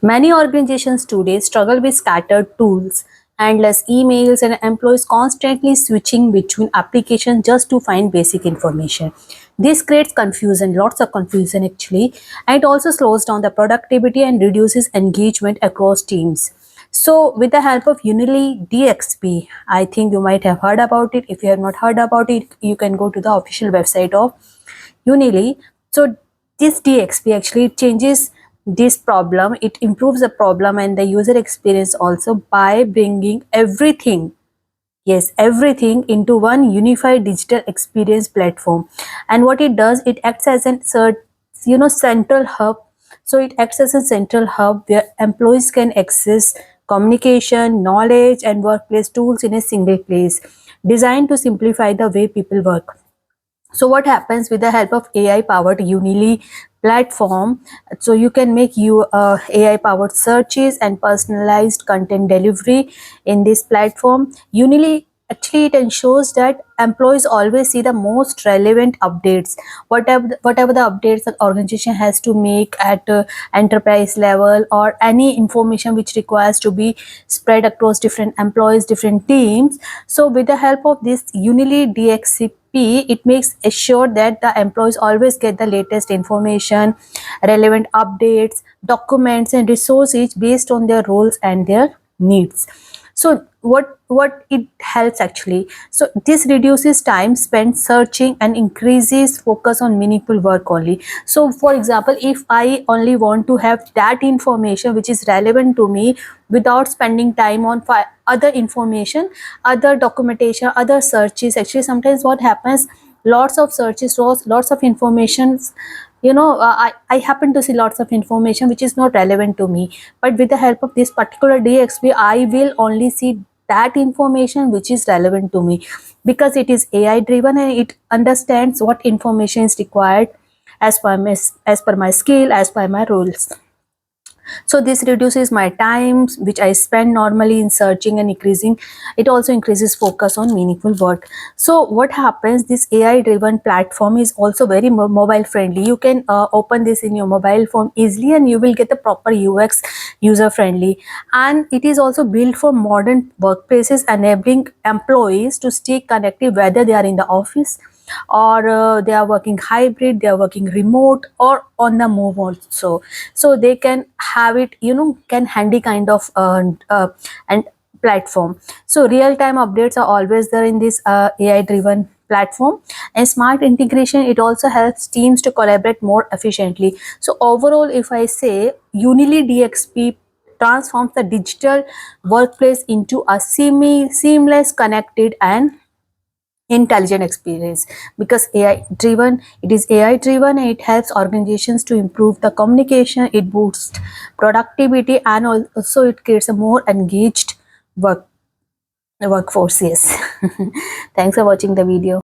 Many organizations today struggle with scattered tools, endless emails, and employees constantly switching between applications just to find basic information. This creates confusion, lots of confusion actually, and it also slows down the productivity and reduces engagement across teams. So, with the help of Unily DXP, I think you might have heard about it. If you have not heard about it, you can go to the official website of Unily. So this DXP actually changes this problem. It improves the problem and the user experience also by bringing everything, yes, everything into one unified digital experience platform. And what it does, it acts as an central hub. So it acts as a central hub where employees can access communication, knowledge, and workplace tools in a single place, designed to simplify the way people work. So what happens with the help of AI powered Unily platform? So you can make AI powered searches and personalized content delivery in this platform. Unily actually it ensures that employees always see the most relevant updates, whatever the updates the organization has to make at enterprise level, or any information which requires to be spread across different employees, different teams. So with the help of this Unily DXCP, it makes assured that the employees always get the latest information, relevant updates, documents, and resources based on their roles and their needs. So what it helps actually, so this reduces time spent searching and increases focus on meaningful work only. So for example, if I only want to have that information which is relevant to me without spending time on other information, other documentation, other searches, actually sometimes what happens, lots of searches, lots of informations, I happen to see lots of information which is not relevant to me. But with the help of this particular DXP, I will only see that information which is relevant to me, because it is AI driven and it understands what information is required as per my skill, as per my roles. So this reduces my times which I spend normally in searching and increasing. It also increases focus on meaningful work. So what happens, this AI driven platform is also very mobile friendly. You can open this in your mobile phone easily and you will get the proper UX, user friendly. And it is also built for modern workplaces, enabling employees to stay connected whether they are in the office, or they are working hybrid, they are working remote, or on the move also. So they can have it, can handy kind of and platform. So real time updates are always there in this AI driven platform. And smart integration, it also helps teams to collaborate more efficiently. So overall, if I say, Unily DXP transforms the digital workplace into a seamless, connected, and intelligent experience. Because it is AI driven, and it helps organizations to improve the communication, it boosts productivity, and also it creates a more engaged workforce. Yes. Thanks for watching the video.